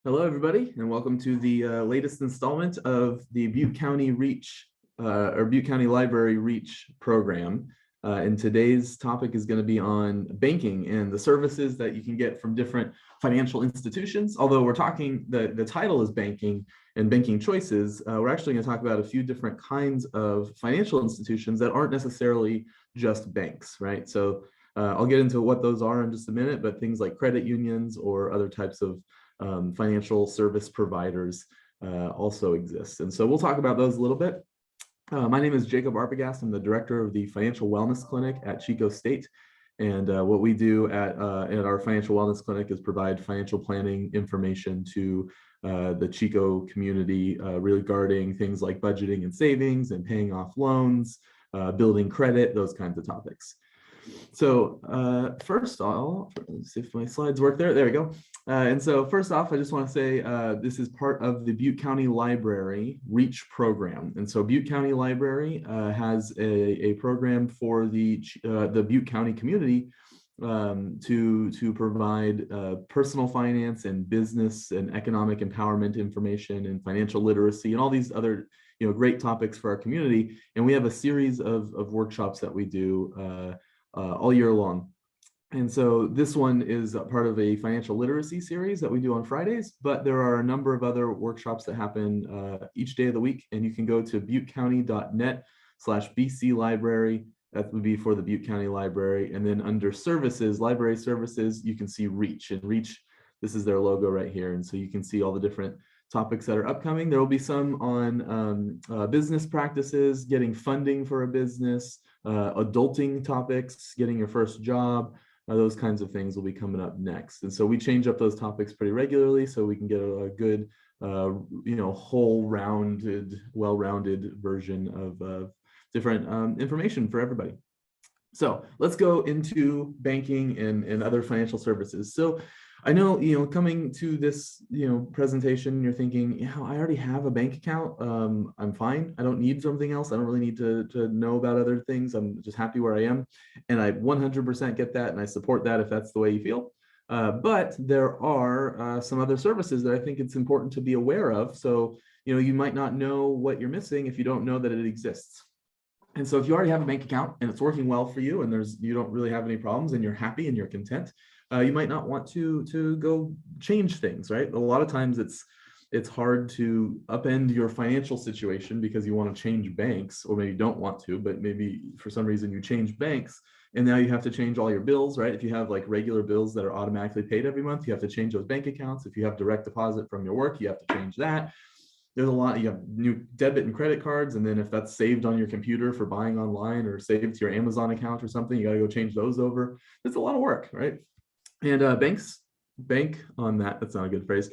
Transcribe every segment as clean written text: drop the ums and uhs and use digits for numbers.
Hello, everybody, and welcome to the latest installment of the Butte County Reach or Butte County Library Reach program. And today's topic is going to be on banking and the services that you can get from different financial institutions. Although we're talking, the title is banking and banking choices, we're actually going to talk about a few different kinds of financial institutions that aren't necessarily just banks, right? So I'll get into what those are in just a minute, but things like credit unions or other types of financial service providers also exist. And so we'll talk about those a little bit. My name is Jacob Arbogast. I'm the director of the Financial Wellness Clinic at Chico State. And what we do at our Financial Wellness Clinic is provide financial planning information to the Chico community regarding things like budgeting and savings and paying off loans, building credit, those kinds of topics. So first off, let's see if my slides work there. There we go. And so first off, I just want to say this is part of the Butte County Library Reach program. And so Butte County Library has a program for the Butte County community to provide personal finance and business and economic empowerment information and financial literacy and all these other great topics for our community. And we have a series of workshops that we do all year long. And so this one is a part of a financial literacy series that we do on Fridays, but there are a number of other workshops that happen each day of the week. And you can go to buttecounty.net/BC Library. That would be for the Butte County Library. And then under services, library services, you can see Reach. And Reach, this is their logo right here. And so you can see all the different topics that are upcoming. There will be some on business practices, getting funding for a business, adulting topics, getting your first job, those kinds of things will be coming up next. And so we change up those topics pretty regularly so we can get a good, whole-rounded, well-rounded version of different information for everybody. So let's go into banking and other financial services. So I know, coming to this, presentation, you're thinking, I already have a bank account. I'm fine. I don't need something else. I don't really need to know about other things. I'm just happy where I am. And I 100% get that. And I support that if that's the way you feel. But there are some other services that I think it's important to be aware of. So, you might not know what you're missing if you don't know that it exists. And so if you already have a bank account and it's working well for you and you don't really have any problems and you're happy and you're content, you might not want to go change things, right? A lot of times it's hard to upend your financial situation because you want to change banks, or maybe you don't want to, but maybe for some reason you change banks and now you have to change all your bills, right? If you have like regular bills that are automatically paid every month, you have to change those bank accounts. If you have direct deposit from your work, you have to change that. There's a lot, you have new debit and credit cards. And then if that's saved on your computer for buying online or saved to your Amazon account or something, you got to go change those over. It's a lot of work, right? And bank on that. That's not a good phrase.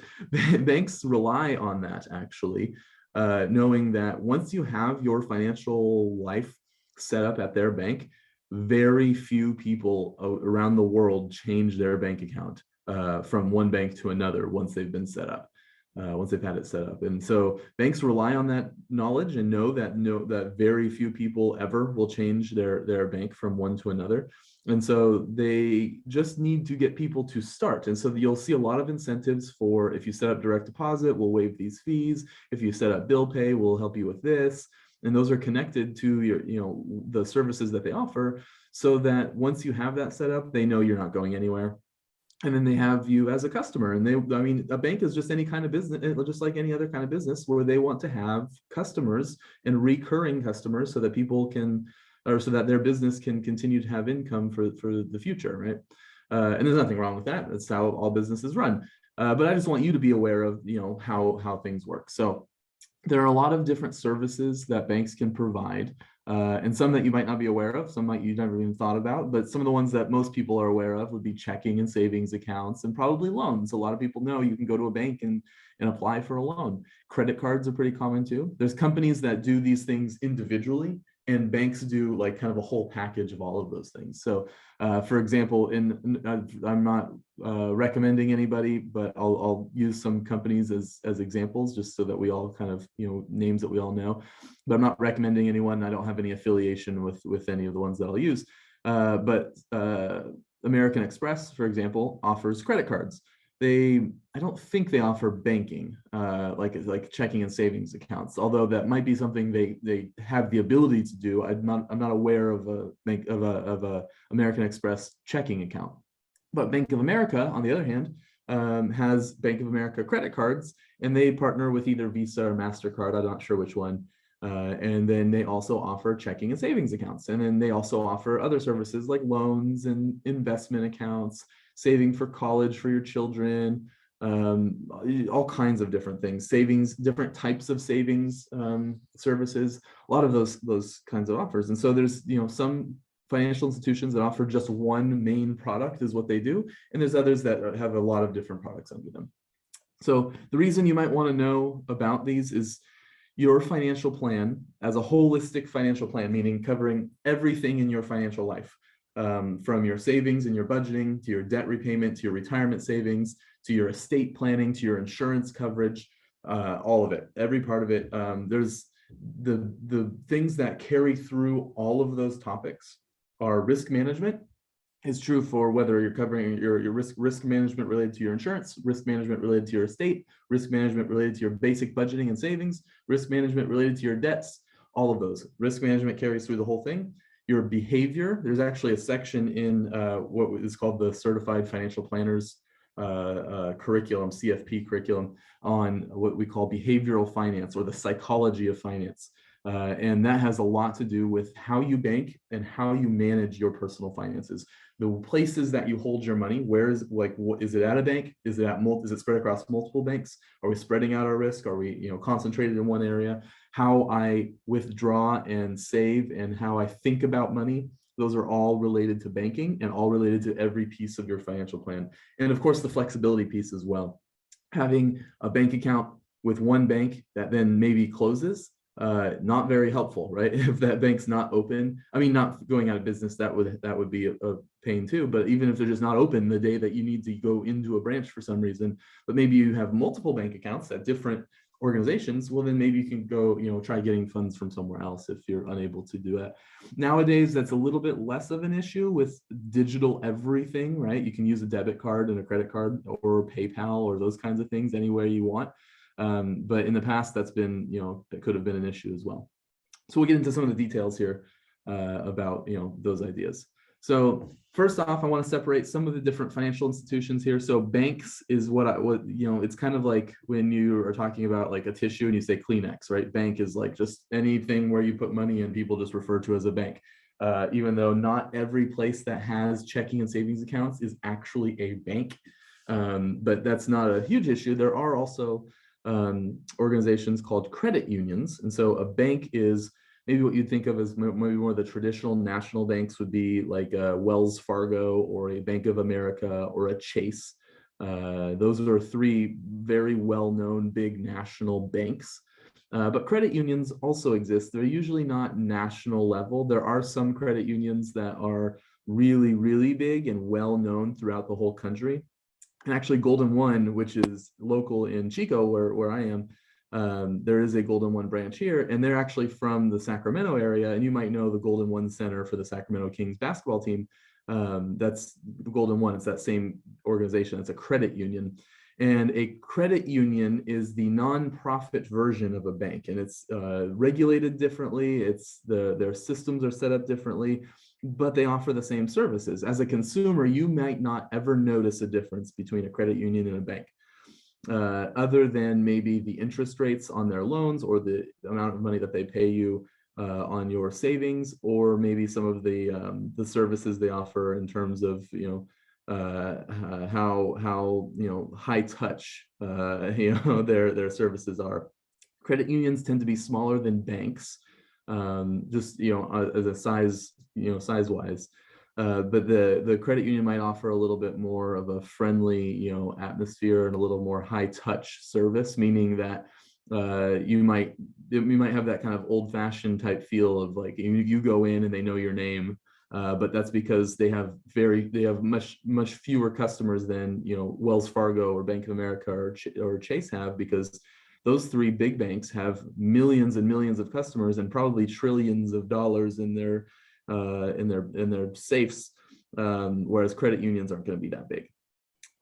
Banks rely on that actually, knowing that once you have your financial life set up at their bank, very few people around the world change their bank account from one bank to another once they've been set up. Once they've had it set up. And so banks rely on that knowledge and know that very few people ever will change their bank from one to another. And so they just need to get people to start. And so you'll see a lot of incentives for, if you set up direct deposit, we'll waive these fees. If you set up bill pay, we'll help you with this. And those are connected to your, the services that they offer, so that once you have that set up, they know you're not going anywhere. And then they have you as a customer. And a bank is just any kind of business, just like any other kind of business, where they want to have customers and recurring customers so that people can, or so that their business can continue to have income for the future, right? And there's nothing wrong with that. That's how all businesses run. But I just want you to be aware of, how things work. So there are a lot of different services that banks can provide. And some that you might not be aware of, some you never even thought about, but some of the ones that most people are aware of would be checking and savings accounts and probably loans. A lot of people know you can go to a bank and apply for a loan. Credit cards are pretty common too. There's companies that do these things individually, and banks do like kind of a whole package of all of those things. So for example, I'm not recommending anybody, but I'll use some companies as examples just so that we all kind of, names that we all know, but I'm not recommending anyone. I don't have any affiliation with any of the ones that I'll use. But American Express, for example, offers credit cards. I don't think they offer banking, like checking and savings accounts, although that might be something they have the ability to do. I'm not aware of a American Express checking account. But Bank of America, on the other hand, has Bank of America credit cards, and they partner with either Visa or MasterCard. I'm not sure which one. And then they also offer checking and savings accounts. And then they also offer other services like loans and investment accounts, saving for college for your children, all kinds of different things, savings, different types of savings services, a lot of those kinds of offers. And so there's, some financial institutions that offer just one main product is what they do. And there's others that have a lot of different products under them. So the reason you might want to know about these is your financial plan as a holistic financial plan, meaning covering everything in your financial life, from your savings and your budgeting to your debt repayment, to your retirement savings, to your estate planning, to your insurance coverage, all of it, every part of it. There's the things that carry through all of those topics are risk management. Is true for whether you're covering your risk management related to your insurance, risk management related to your estate, risk management related to your basic budgeting and savings, risk management related to your debts, all of those. Risk management carries through the whole thing. Your behavior, there's actually a section in what is called the Certified Financial Planners curriculum, CFP curriculum, on what we call behavioral finance, or the psychology of finance. And that has a lot to do with how you bank and how you manage your personal finances. The places that you hold your money, where is, like, what is it at a bank? Is it spread across multiple banks? Are we spreading out our risk? Are we, concentrated in one area? How I withdraw and save and how I think about money, those are all related to banking and all related to every piece of your financial plan. And of course, the flexibility piece as well. Having a bank account with one bank that then maybe closes, not very helpful, right? If that bank's not open, not going out of business, that would be a pain too. But even if they're just not open the day that you need to go into a branch for some reason, but maybe you have multiple bank accounts at different organizations, well, then maybe you can go, try getting funds from somewhere else if you're unable to do that. Nowadays, that's a little bit less of an issue with digital everything, right? You can use a debit card and a credit card or PayPal or those kinds of things anywhere you want. But in the past, that's been, that could have been an issue as well. So we'll get into some of the details here about, those ideas. So first off, I want to separate some of the different financial institutions here. So banks is it's kind of like when you are talking about like a tissue and you say Kleenex, right? Bank is like just anything where you put money in, people just refer to as a bank. Even though not every place that has checking and savings accounts is actually a bank. But that's not a huge issue. There are also organizations called credit unions. And so a bank is maybe what you'd think of as maybe more of the traditional national banks would be like a Wells Fargo or a Bank of America or a Chase. Those are three very well-known big national banks. But credit unions also exist. They're usually not national level. There are some credit unions that are really, really big and well-known throughout the whole country. And actually Golden One, which is local in Chico, where I am, there is a Golden One branch here, and they're actually from the Sacramento area. And you might know the Golden One Center for the Sacramento Kings basketball team. That's the Golden One. It's that same organization. It's a credit union. And a credit union is the nonprofit version of a bank, and it's regulated differently. Their systems are set up differently, but they offer the same services. As a consumer, you might not ever notice a difference between a credit union and a bank, other than maybe the interest rates on their loans or the amount of money that they pay you on your savings, or maybe some of the services they offer in terms of how high touch their services are. Credit unions tend to be smaller than banks, just as a size wise, but the credit union might offer a little bit more of a friendly atmosphere and a little more high touch service, meaning that you might have that kind of old fashioned type feel of like you go in and they know your name, but that's because they have much fewer customers than Wells Fargo or Bank of America or Chase have, because those three big banks have millions and millions of customers and probably trillions of dollars in their safes, whereas credit unions aren't going to be that big.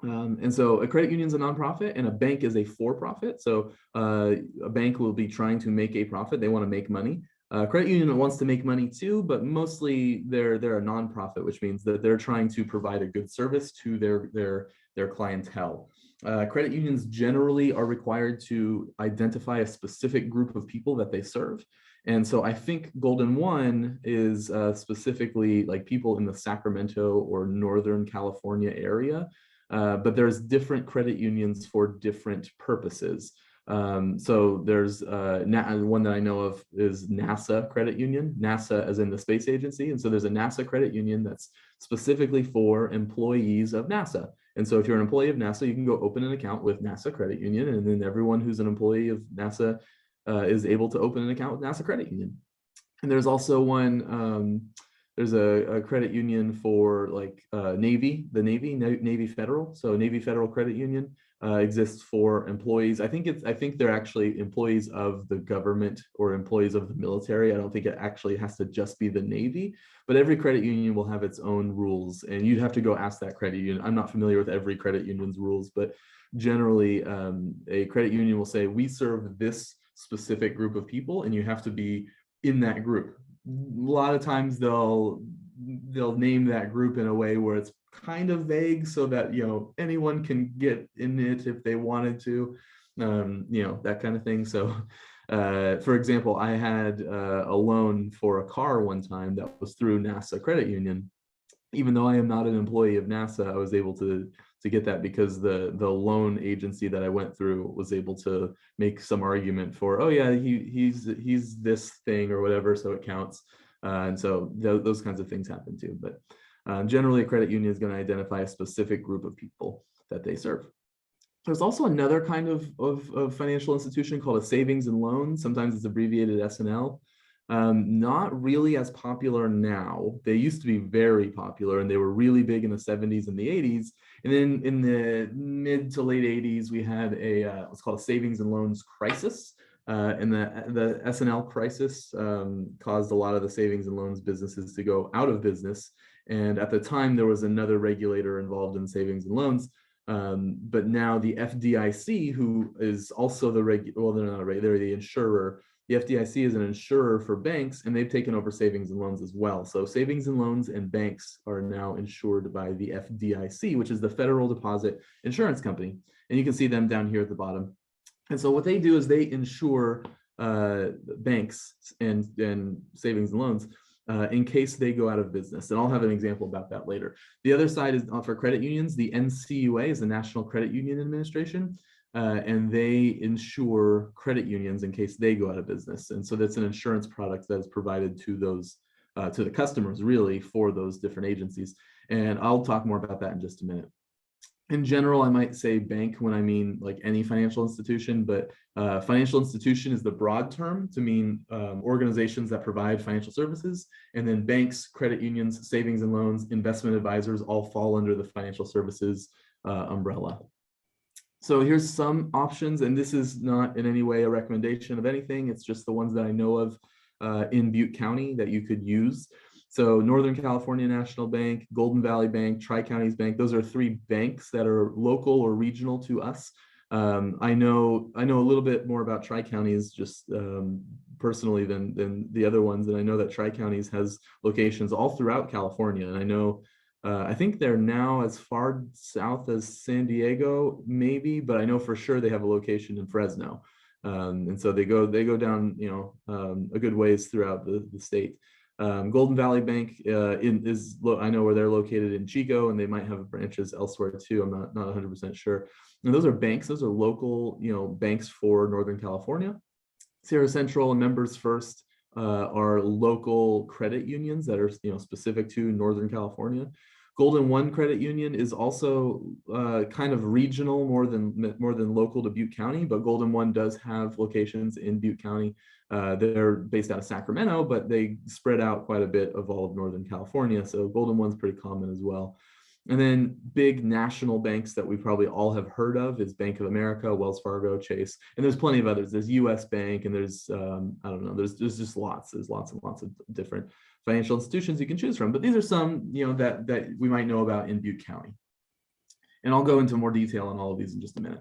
And so a credit union is a nonprofit and a bank is a for-profit. So a bank will be trying to make a profit. They want to make money. Credit union wants to make money too, but mostly they're a nonprofit, which means that they're trying to provide a good service to their clientele. Credit unions generally are required to identify a specific group of people that they serve. And so I think Golden One is specifically like people in the Sacramento or Northern California area. But there's different credit unions for different purposes. So there's one that I know of is NASA Credit Union, NASA as in the space agency. And so there's a NASA credit union that's specifically for employees of NASA. And so if you're an employee of NASA, you can go open an account with NASA Credit Union, and then everyone who's an employee of NASA is able to open an account with NASA Credit Union. And there's also one, there's a credit union for like Navy Federal. So Navy Federal Credit Union exists for employees. I think they're actually employees of the government or employees of the military. I don't think it actually has to just be the Navy, but every credit union will have its own rules, and you'd have to go ask that credit union. I'm not familiar with every credit union's rules, but generally a credit union will say, we serve this specific group of people and you have to be in that group. A lot of times they'll name that group in a way where it's kind of vague so that, you know, anyone can get in it if they wanted to, you know, that kind of thing. So for example, I had a loan for a car one time that was through NASA Credit Union. Even though I am not an employee of NASA, I was able to get that because the loan agency that I went through was able to make some argument for, oh yeah, he's this thing or whatever, so it counts. And so those kinds of things happen too. But generally, a credit union is going to identify a specific group of people that they serve. There's also another kind of financial institution called a savings and loan. Sometimes it's abbreviated S&L. Not really as popular now. They used to be very popular and they were really big in the 70s and the 80s. And then in the mid to late 80s, we had what's called a savings and loans crisis. And the S&L crisis caused a lot of the savings and loans businesses to go out of business. And at the time, there was another regulator involved in savings and loans. But now the FDIC, who is also they're the insurer. The FDIC is an insurer for banks, and they've taken over savings and loans as well. So savings and loans and banks are now insured by the FDIC, which is the Federal Deposit Insurance Company. And you can see them down here at the bottom. And so what they do is they insure banks and savings and loans in case they go out of business. And I'll have an example about that later. The other side is for credit unions. The NCUA is the National Credit Union Administration. And they insure credit unions in case they go out of business. And so that's an insurance product that is provided to those, to the customers really for those different agencies. And I'll talk more about that in just a minute. In general, I might say bank when I mean like any financial institution, but financial institution is the broad term to mean organizations that provide financial services. And then banks, credit unions, savings and loans, investment advisors all fall under the financial services umbrella. So here's some options, and this is not in any way a recommendation of anything. It's just the ones that I know of in Butte County that you could use. So Northern California National Bank, Golden Valley Bank, Tri-Counties Bank, those are three banks that are local or regional to us. I know a little bit more about Tri-Counties just personally than the other ones. And I know that Tri-Counties has locations all throughout California. And I know I think they're now as far south as San Diego, maybe, but I know for sure they have a location in Fresno. And so they go down, you know, a good ways throughout the state. Golden Valley Bank I know where they're located in Chico, and they might have branches elsewhere too. I'm not 100% sure. And those are banks. Those are local, you know, banks for Northern California. Sierra Central and Members First are local credit unions that are, you know, specific to Northern California. Golden One Credit Union is also kind of regional, more than local to Butte County, but Golden One does have locations in Butte County. They're based out of Sacramento, but they spread out quite a bit of all of Northern California. So Golden One's pretty common as well. And then big national banks that we probably all have heard of is Bank of America, Wells Fargo, Chase, and there's plenty of others. There's US Bank, and there's I don't know, there's just lots and lots of different financial institutions you can choose from. But these are some, you know, that we might know about in Butte County. And I'll go into more detail on all of these in just a minute.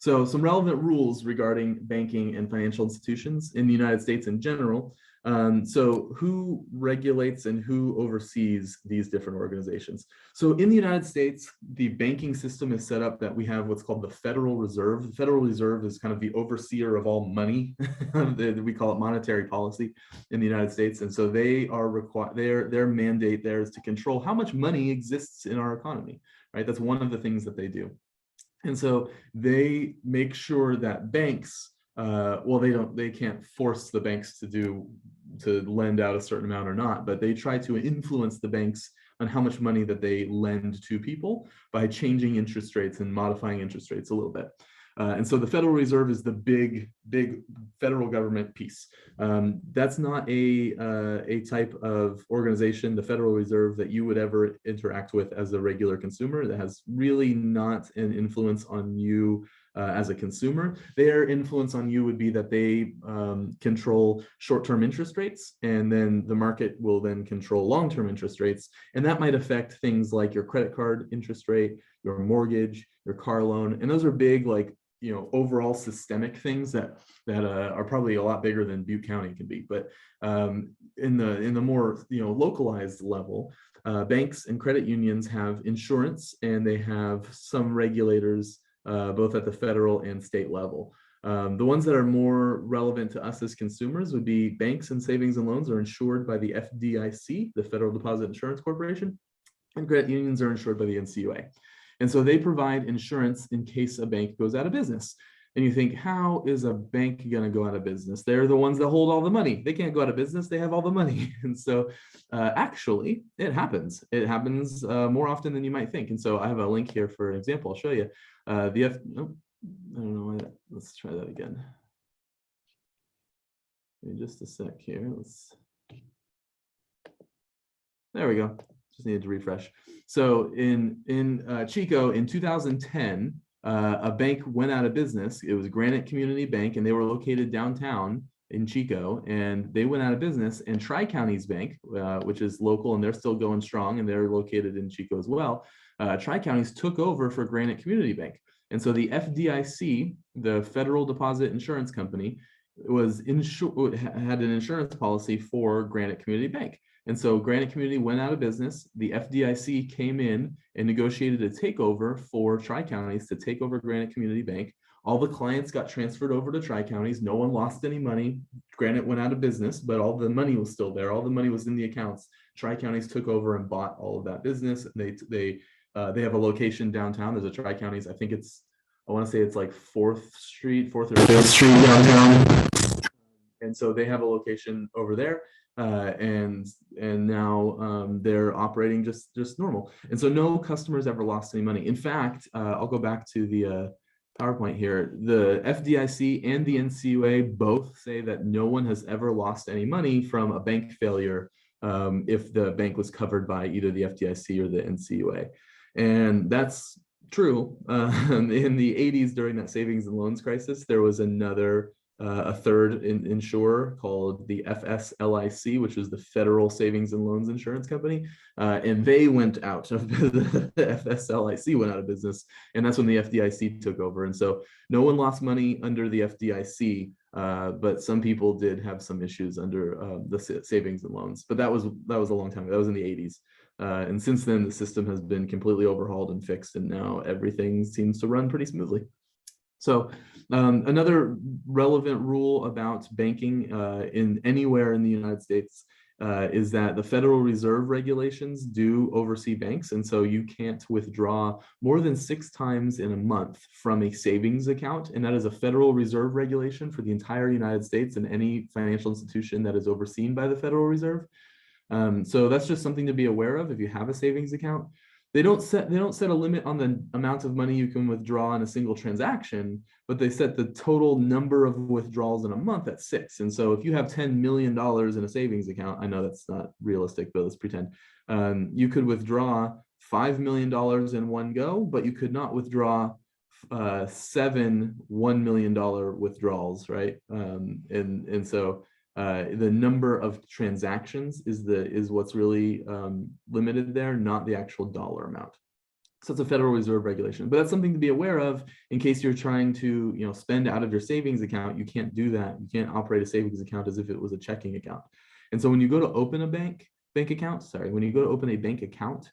So some relevant rules regarding banking and financial institutions in the United States in general. So who regulates and who oversees these different organizations? So in the United States, the banking system is set up that we have what's called the Federal Reserve. The Federal Reserve is kind of the overseer of all money. We call it monetary policy in the United States. And so they are required, their mandate there is to control how much money exists in our economy, right? That's one of the things that they do. And so they make sure that banks, well, they can't force the banks to lend out a certain amount or not, but they try to influence the banks on how much money that they lend to people by changing interest rates and modifying interest rates a little bit. And so the Federal Reserve is the big federal government piece. That's not a type of organization, the Federal Reserve, that you would ever interact with as a regular consumer. That has really not an influence on you as a consumer. Their influence on you would be that they control short-term interest rates, and then the market will then control long-term interest rates. And that might affect things like your credit card interest rate, your mortgage, your car loan. And those are big, like, overall systemic things that are probably a lot bigger than Butte County can be. But in the more localized level, banks and credit unions have insurance, and they have some regulators both at the federal and state level. The ones that are more relevant to us as consumers would be banks and savings and loans are insured by the FDIC, the Federal Deposit Insurance Corporation, and credit unions are insured by the NCUA. And so they provide insurance in case a bank goes out of business. And you think, how is a bank going to go out of business? They're the ones that hold all the money. They can't go out of business. They have all the money. And so actually, it happens. It happens more often than you might think. And so I have a link here for an example. I'll show you. I don't know why. Let's try that again. Give me just a sec here. There we go. Just needed to refresh. So in Chico in 2010, a bank went out of business. It was Granite Community Bank, and they were located downtown in Chico, and they went out of business. And Tri-Counties Bank, which is local, and they're still going strong, and they're located in Chico as well. Tri-Counties took over for Granite Community Bank. And so the FDIC, the Federal Deposit Insurance Company, had an insurance policy for Granite Community Bank. And so Granite Community went out of business. The FDIC came in and negotiated a takeover for Tri-Counties to take over Granite Community Bank. All the clients got transferred over to Tri-Counties. No one lost any money. Granite went out of business, but all the money was still there. All the money was in the accounts. Tri-Counties took over and bought all of that business. They have a location downtown. There's a Tri-Counties. I think I want to say it's like 4th or 5th Street downtown. And so they have a location over there. And now they're operating just normal. And so no customers ever lost any money. In fact, I'll go back to the PowerPoint here. The FDIC and the NCUA both say that no one has ever lost any money from a bank failure if the bank was covered by either the FDIC or the NCUA. And that's true. In the 80s, during that savings and loans crisis, there was a third insurer called the FSLIC, which is the Federal Savings and Loans Insurance Company, and they went out of the FSLIC went out of business, and that's when the FDIC took over. And so no one lost money under the FDIC, but some people did have some issues under the savings and loans. But that was a long time ago. That was in the 80s. And since then, the system has been completely overhauled and fixed, and now everything seems to run pretty smoothly. So another relevant rule about banking anywhere in the United States is that the Federal Reserve regulations do oversee banks. And so you can't withdraw more than 6 times in a month from a savings account. And that is a Federal Reserve regulation for the entire United States and any financial institution that is overseen by the Federal Reserve. So that's just something to be aware of if you have a savings account. They don't set a limit on the amount of money you can withdraw in a single transaction, but they set the total number of withdrawals in a month at 6. And so if you have $10 million in a savings account, I know that's not realistic, but let's pretend, you could withdraw $5 million in one go, but you could not withdraw 7 $1 million withdrawals, right? And so the number of transactions is what's really limited there, not the actual dollar amount. So it's a Federal Reserve regulation, but that's something to be aware of in case you're trying to, spend out of your savings account. You can't do that. You can't operate a savings account as if it was a checking account. And so when you go to open a bank account, when you go to open a bank account,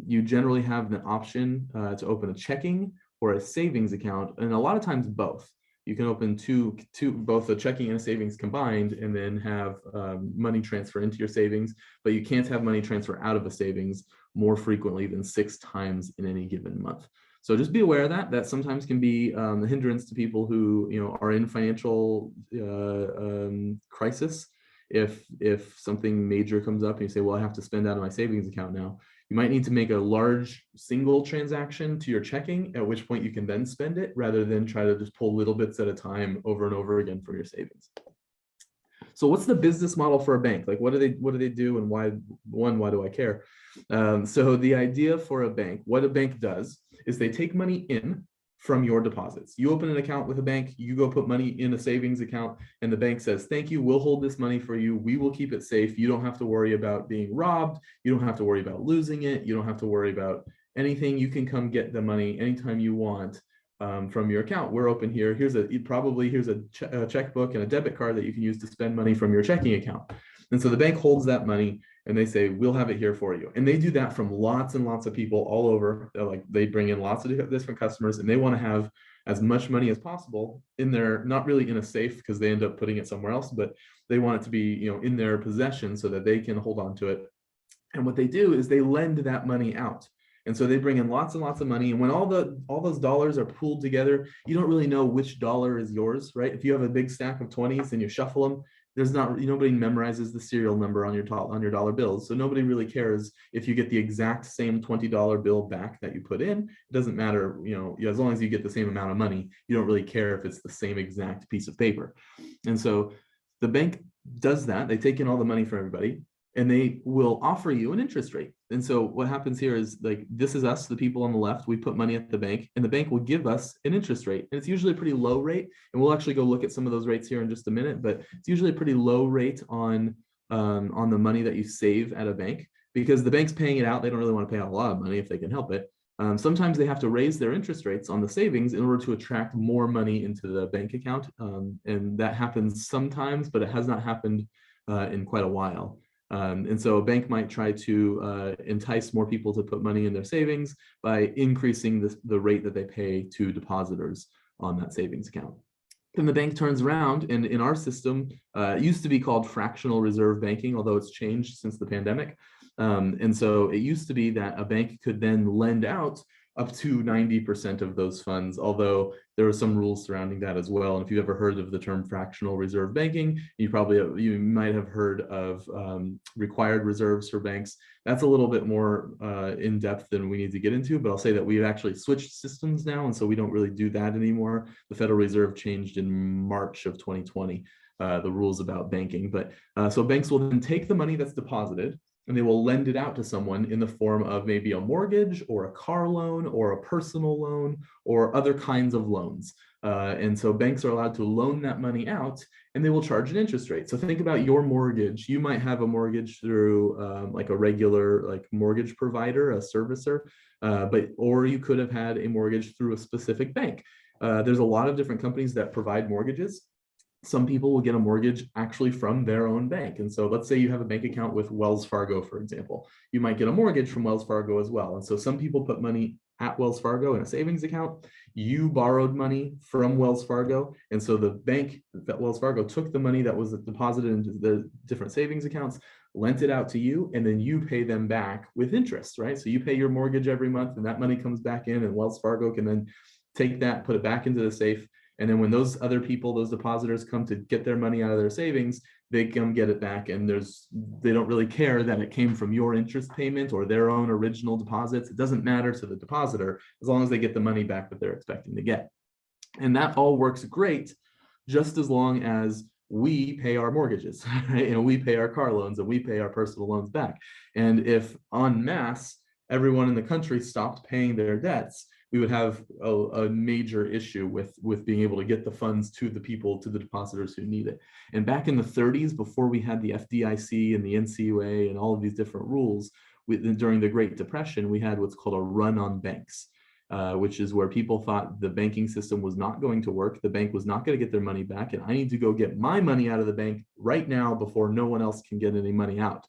you generally have an option to open a checking or a savings account, and a lot of times both. You can open both a checking and a savings combined, and then have money transfer into your savings, but you can't have money transfer out of a savings more frequently than 6 times in any given month. So just be aware of that. That sometimes can be a hindrance to people who are in financial crisis. If something major comes up and you say, well, I have to spend out of my savings account now, you might need to make a large single transaction to your checking, at which point you can then spend it, rather than try to just pull little bits at a time over and over again from your savings. So what's the business model for a bank? Like, what do they do, and why do I care? So the idea for a bank, what a bank does is they take money in from your deposits. You open an account with a bank, you go put money in a savings account, and the bank says, thank you, we'll hold this money for you. We will keep it safe. You don't have to worry about being robbed. You don't have to worry about losing it. You don't have to worry about anything. You can come get the money anytime you want from your account. We're open here. Here's a checkbook and a debit card that you can use to spend money from your checking account. And so the bank holds that money and they say, we'll have it here for you. And they do that from lots and lots of people all over. They bring in lots of different customers, and they want to have as much money as possible in their, not really in a safe because they end up putting it somewhere else, but they want it to be, in their possession so that they can hold on to it. And what they do is they lend that money out. And so they bring in lots and lots of money. And when all those dollars are pooled together, you don't really know which dollar is yours, right? If you have a big stack of 20s and you shuffle them, nobody memorizes the serial number on your dollar bills. So nobody really cares if you get the exact same $20 bill back that you put in. It doesn't matter, as long as you get the same amount of money, you don't really care if it's the same exact piece of paper. And so the bank does that. They take in all the money for everybody, and they will offer you an interest rate. And so what happens here is, this is us, the people on the left, we put money at the bank, and the bank will give us an interest rate. And it's usually a pretty low rate. And we'll actually go look at some of those rates here in just a minute, but it's usually a pretty low rate on the money that you save at a bank, because the bank's paying it out. They don't really want to pay out a lot of money if they can help it. Sometimes they have to raise their interest rates on the savings in order to attract more money into the bank account. And that happens sometimes, but it has not happened in quite a while. And so a bank might try to entice more people to put money in their savings by increasing the rate that they pay to depositors on that savings account. Then the bank turns around, and in our system, it used to be called fractional reserve banking, although it's changed since the pandemic. And so it used to be that a bank could then lend out up to 90% of those funds, although there are some rules surrounding that as well. And if you've ever heard of the term fractional reserve banking, you might have heard of required reserves for banks. That's a little bit more in depth than we need to get into, but I'll say that we've actually switched systems now, and so we don't really do that anymore. The Federal Reserve changed in March of 2020 the rules about banking. But so banks will then take the money that's deposited, and they will lend it out to someone in the form of maybe a mortgage or a car loan or a personal loan or other kinds of loans. And so banks are allowed to loan that money out, and they will charge an interest rate. So think about your mortgage. You might have a mortgage through like a regular mortgage provider, a servicer, or you could have had a mortgage through a specific bank. There's a lot of different companies that provide mortgages. Some people will get a mortgage actually from their own bank. And so let's say you have a bank account with Wells Fargo, for example. You might get a mortgage from Wells Fargo as well. And so some people put money at Wells Fargo in a savings account. You borrowed money from Wells Fargo. And so the bank that Wells Fargo took the money that was deposited into the different savings accounts, lent it out to you, and then you pay them back with interest, right? So you pay your mortgage every month, and that money comes back in, and Wells Fargo can then take that, put it back into the safe. And then when those other people, those depositors, come to get their money out of their savings, they come get it back, and they don't really care that it came from your interest payment or their own original deposits. It doesn't matter to the depositor as long as they get the money back that they're expecting to get. And that all works great, just as long as we pay our mortgages, right? And we pay our car loans, and we pay our personal loans back. And if en masse, everyone in the country stopped paying their debts, we would have a major issue with being able to get the funds to the people, to the depositors who need it. And back in the 30s, before we had the FDIC and the NCUA and all of these different rules, during the Great Depression, we had what's called a run on banks, which is where people thought the banking system was not going to work. The bank was not going to get their money back, and I need to go get my money out of the bank right now before no one else can get any money out.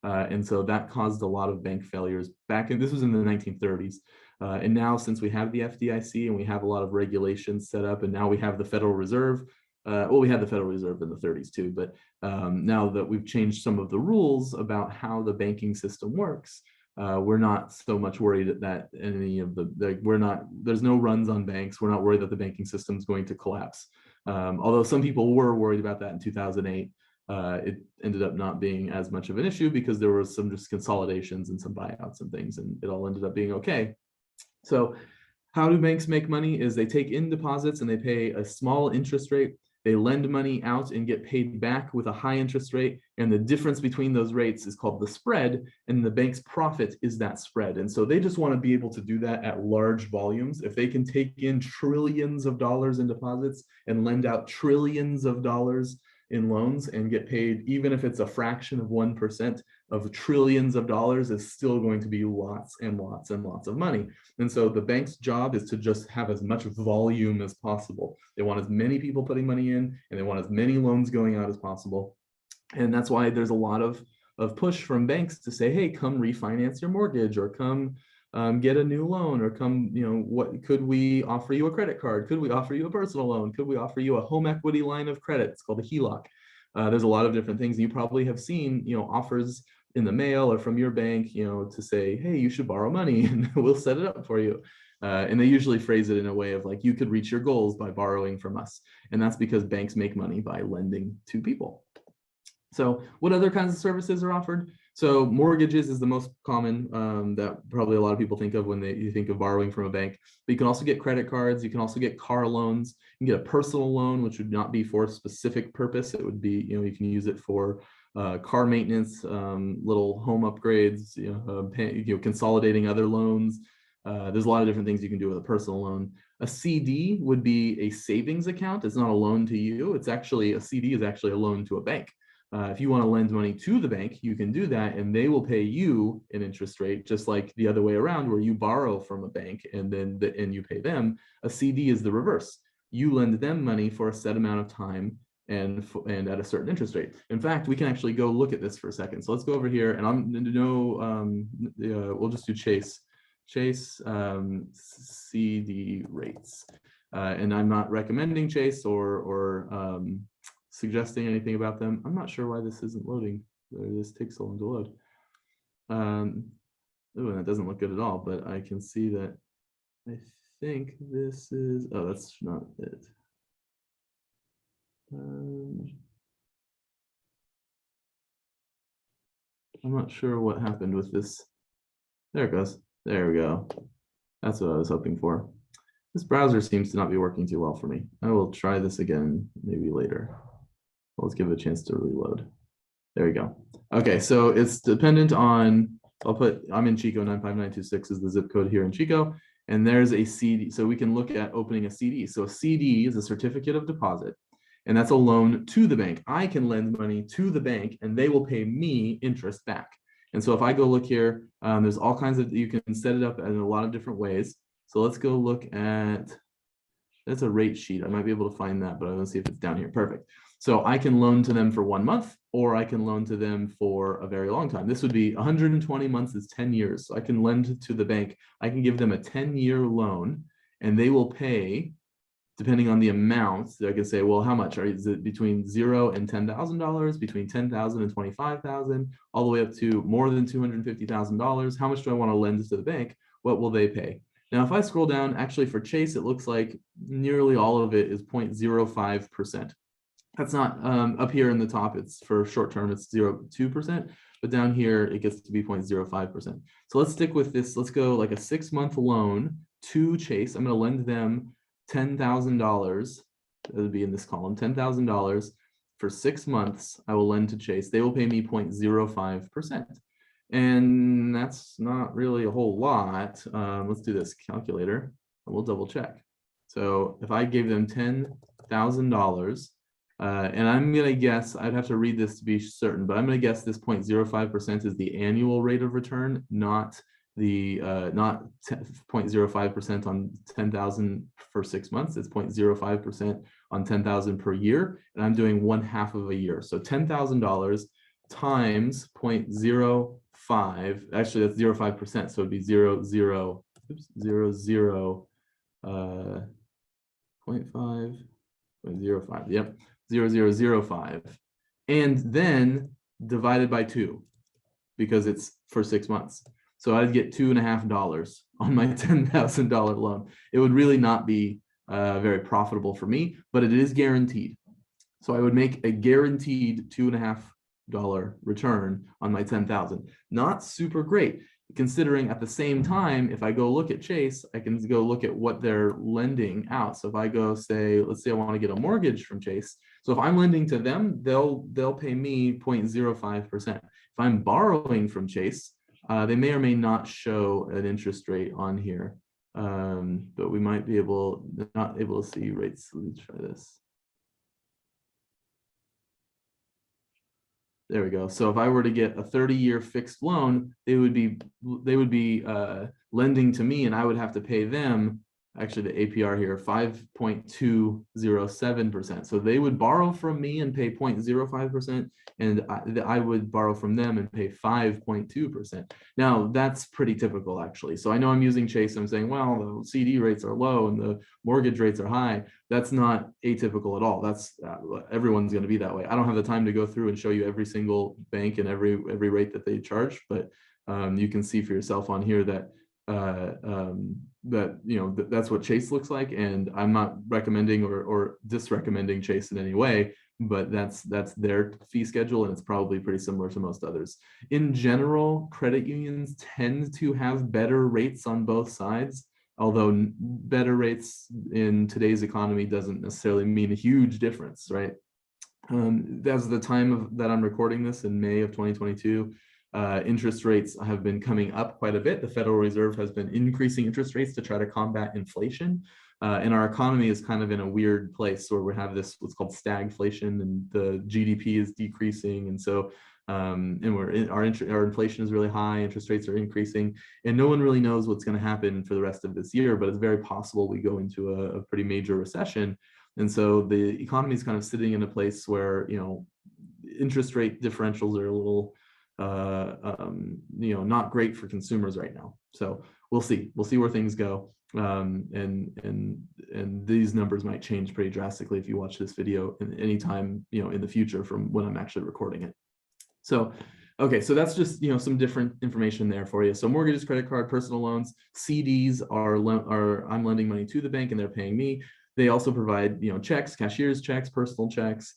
And so that caused a lot of bank failures this was in the 1930s. And now, since we have the FDIC and we have a lot of regulations set up, and now we have the Federal Reserve, well, we had the Federal Reserve in the 30s too, but now that we've changed some of the rules about how the banking system works, we're not so much worried that any of there's no runs on banks. We're not worried that the banking system is going to collapse. Although some people were worried about that in 2008. It ended up not being as much of an issue because there was some just consolidations and some buyouts and things, and it all ended up being okay. So how do banks make money is they take in deposits and they pay a small interest rate. They lend money out and get paid back with a high interest rate. And the difference between those rates is called the spread, and the bank's profit is that spread. And so they just want to be able to do that at large volumes. If they can take in trillions of dollars in deposits and lend out trillions of dollars in loans and get paid, even if it's a fraction of 1% of trillions of dollars, is still going to be lots and lots and lots of money. And so the bank's job is to just have as much volume as possible. They want as many people putting money in, and they want as many loans going out as possible. And that's why there's a lot of push from banks to say, hey, come refinance your mortgage, or come get a new loan, or come, what could we offer you a credit card? Could we offer you a personal loan? Could we offer you a home equity line of credit? It's called a HELOC. There's a lot of different things. You probably have seen, offers in the mail or from your bank, to say, hey, you should borrow money and we'll set it up for you. And they usually phrase it in a way of like, you could reach your goals by borrowing from us. And that's because banks make money by lending to people. So what other kinds of services are offered? So mortgages is the most common that probably a lot of people think of when you think of borrowing from a bank. But you can also get credit cards. You can also get car loans. You can get a personal loan, which would not be for a specific purpose. It would be, you can use it for car maintenance, little home upgrades, consolidating other loans. There's a lot of different things you can do with a personal loan. A CD would be a savings account. It's not a loan to you. It's actually, a CD is actually a loan to a bank. If you want to lend money to the bank, you can do that, and they will pay you an interest rate, just like the other way around, where you borrow from a bank and then you pay them. A CD is the reverse. You lend them money for a set amount of time and at a certain interest rate. In fact, we can actually go look at this for a second. So let's go over here, and we'll just do Chase CD rates, and I'm not recommending Chase or suggesting anything about them. I'm not sure why this isn't loading. This takes so long to load. And it doesn't look good at all, but I can see that. I think this is, oh, that's not it. I'm not sure what happened with this. There it goes. There we go. That's what I was hoping for. This browser seems to not be working too well for me. I will try this again maybe later. Let's give it a chance to reload. There we go. Okay, so it's dependent on, I'm in Chico, 95926 is the zip code here in Chico, and there's a CD. So we can look at opening a CD. So a CD is a certificate of deposit, and that's a loan to the bank. I can lend money to the bank, and they will pay me interest back. And so if I go look here, there's all kinds of, you can set it up in a lot of different ways. So let's go look at, that's a rate sheet. I might be able to find that, but I'm gonna see if it's down here. Perfect. So I can loan to them for 1 month, or I can loan to them for a very long time. This would be 120 months is 10 years. So I can lend to the bank. I can give them a 10-year loan, and they will pay, depending on the amount. I can say, well, how much? Is it between $0 and $10,000, between $10,000 and $25,000, all the way up to more than $250,000? How much do I want to lend to the bank? What will they pay? Now, if I scroll down, actually for Chase, it looks like nearly all of it is 0.05%. That's not up here in the top. It's for short term, it's 0.2%, but down here it gets to be 0.05%. So let's stick with this. Let's go like a 6-month loan to Chase. I'm going to lend them $10,000. That would be in this column, $10,000 for 6 months. I will lend to Chase. They will pay me 0.05%. And that's not really a whole lot. Let's do this calculator and we'll double check. So if I gave them $10,000, And I'm going to guess, I'd have to read this to be certain, but I'm going to guess this 0.05% is the annual rate of return, not the not 0.05% on 10,000 for 6 months. It's 0.05% on 10,000 per year, and I'm doing 1/2 of a year. So $10,000 times 0.05. Actually, that's 0.05%. So it'd be 0.05. Yep, 0.0005, and then divided by 2 because it's for 6 months. So I'd get $2.50 on my $10,000 loan. It would really not be very profitable for me, but it is guaranteed. So I would make a guaranteed $2.50 return on my 10,000. Not super great, considering at the same time, if I go look at Chase, I can go look at what they're lending out. So if I go say, let's say I want to get a mortgage from Chase. So if I'm lending to them, they'll pay me 0.05%. If I'm borrowing from Chase, they may or may not show an interest rate on here, but we might be not able to see rates. Let me try this. There we go. So if I were to get a 30-year fixed loan, they would be lending to me, and I would have to pay them. Actually, the APR here, 5.207%. So they would borrow from me and pay 0.05%, and I would borrow from them and pay 5.2%. Now, that's pretty typical, actually. So I know I'm using Chase. I'm saying, well, the CD rates are low and the mortgage rates are high. That's not atypical at all. That's everyone's going to be that way. I don't have the time to go through and show you every single bank and every rate that they charge, but you can see for yourself on here that that's what Chase looks like, and I'm not recommending or disrecommending Chase in any way, but that's their fee schedule, and it's probably pretty similar to most others. In general, credit unions tend to have better rates on both sides, although better rates in today's economy doesn't necessarily mean a huge difference, right? As the time that I'm recording this in May of 2022, interest rates have been coming up quite a bit. The Federal Reserve has been increasing interest rates to try to combat inflation. And our economy is kind of in a weird place where we have this, what's called stagflation, and the GDP is decreasing. And so, and our inflation is really high, interest rates are increasing, and no one really knows what's going to happen for the rest of this year, but it's very possible we go into a pretty major recession. And so the economy is kind of sitting in a place where, interest rate differentials are a little, not great for consumers right now. So we'll see where things go. And these numbers might change pretty drastically if you watch this video anytime, in the future from when I'm actually recording it. So, okay, so that's just, some different information there for you. So mortgages, credit card, personal loans, CDs are I'm lending money to the bank and they're paying me. They also provide, checks, cashier's checks, personal checks,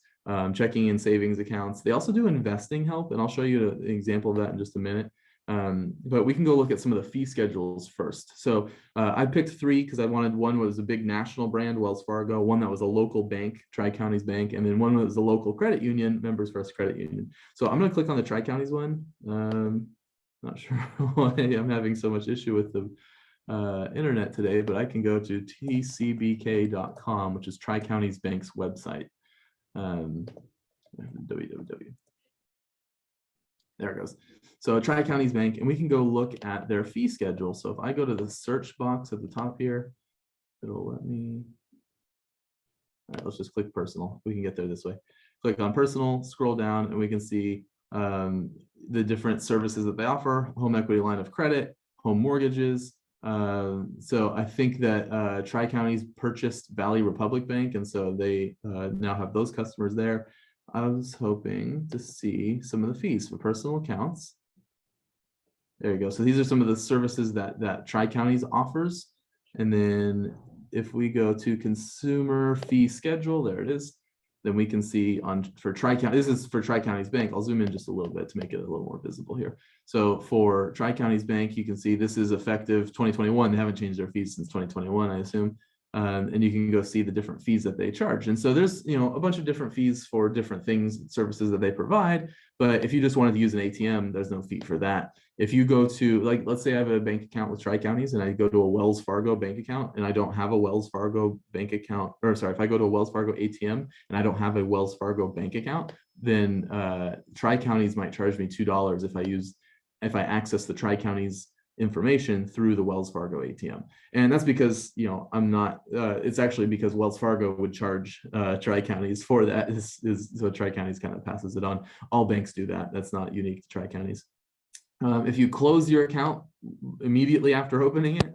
checking and savings accounts. They also do investing help, and I'll show you an example of that in just a minute. But we can go look at some of the fee schedules first. So I picked 3 because I wanted one was a big national brand, Wells Fargo, one that was a local bank, Tri-Counties Bank, and then one that was a local credit union, Members First Credit Union. So I'm going to click on the Tri-Counties one. Not sure why I'm having so much issue with the internet today, but I can go to tcbk.com, which is Tri-Counties Bank's website. www. There it goes. So Tri-Counties Bank, and we can go look at their fee schedule. So if I go to the search box at the top here, it'll let me. All right, let's just click personal. We can get there this way. Click on personal, scroll down, and we can see the different services that they offer: home equity line of credit, home mortgages. So I think that Tri-Counties purchased Valley Republic Bank, and so they now have those customers there. I was hoping to see some of the fees for personal accounts. There you go. So these are some of the services that Tri-Counties offers. And then if we go to consumer fee schedule, there it is. Then we can see for Tri-Counties, this is for Tri-Counties Bank. I'll zoom in just a little bit to make it a little more visible here. So for Tri-Counties Bank, you can see this is effective 2021. They haven't changed their fees since 2021, I assume. and you can go see the different fees that they charge. And so there's, you know, a bunch of different fees for different things, services that they provide. But if you just wanted to use an ATM, there's no fee for that. If you go to, like, let's say I have a bank account with Tri-Counties and I go to a Wells Fargo bank account and I don't have a Wells Fargo bank account, or sorry, if I go to a Wells Fargo ATM and I don't have a Wells Fargo bank account, then Tri-Counties might charge me $2 if I access the Tri-Counties information through the Wells Fargo ATM. And that's because, you know, I'm not, it's actually because Wells Fargo would charge Tri-Counties for that, so Tri-Counties kind of passes it on. All banks do that. That's not unique to Tri-Counties. If you close your account immediately after opening it,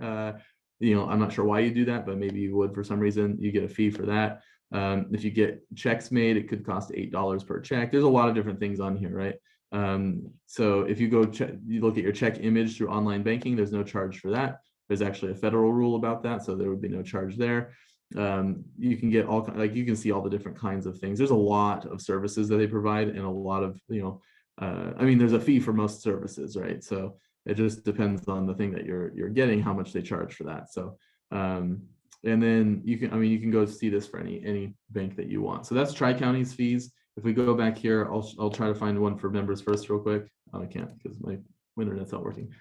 you know, I'm not sure why you do that, but maybe you would for some reason, you get a fee for that. If you get checks made, it could cost $8 per check. There's a lot of different things on here, right? So if you you look at your check image through online banking, there's no charge for that. There's actually a federal rule about that, so there would be no charge there. You can get all, like, you can see all the different kinds of things. There's a lot of services that they provide, and a lot of, you know, I mean, there's a fee for most services, right? So it just depends on the thing that you're getting, how much they charge for that. So and then you can, I mean, you can go see this for any bank that you want. So that's Tri-Counties fees. If we go back here, I'll try to find one for members first real quick. Oh, I can't because my internet's not working.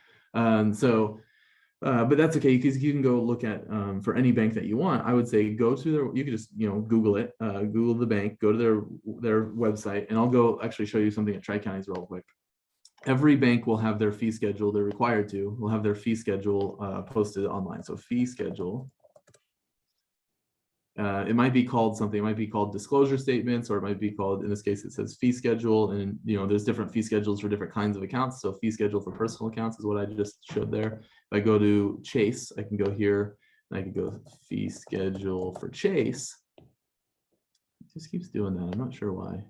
But that's okay, because you can go look at for any bank that you want. I would say go to their, you can just, you know, Google it, Google the bank, go to their website, and I'll go actually show you something at Tri-Counties real quick. Every bank will have their fee schedule. They're required to, will have their fee schedule posted online. So fee schedule. It might be called something, it might be called disclosure statements, or it might be called, in this case, it says fee schedule. And, you know, there's different fee schedules for different kinds of accounts. So fee schedule for personal accounts is what I just showed there. If I go to Chase, I can go here and I can go fee schedule for Chase. It just keeps doing that. I'm not sure why.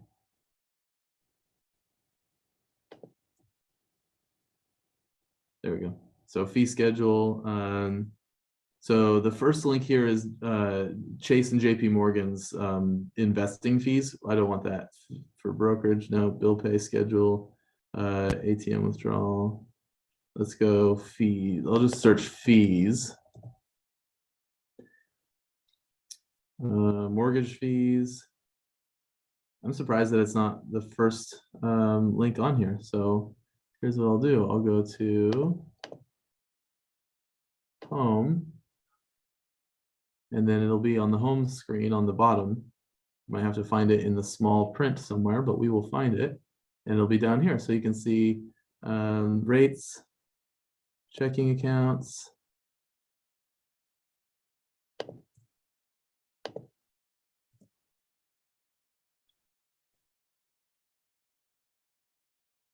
There we go. So fee schedule. So the first link here is Chase and JP Morgan's investing fees. I don't want that for brokerage. No, bill pay schedule, ATM withdrawal. Let's go fees. I'll just search fees. Mortgage fees. I'm surprised that it's not the first link on here. So here's what I'll do. I'll go to home. And then it'll be on the home screen on the bottom. Might have to find it in the small print somewhere, but we will find it. And it'll be down here. So you can see rates, checking accounts.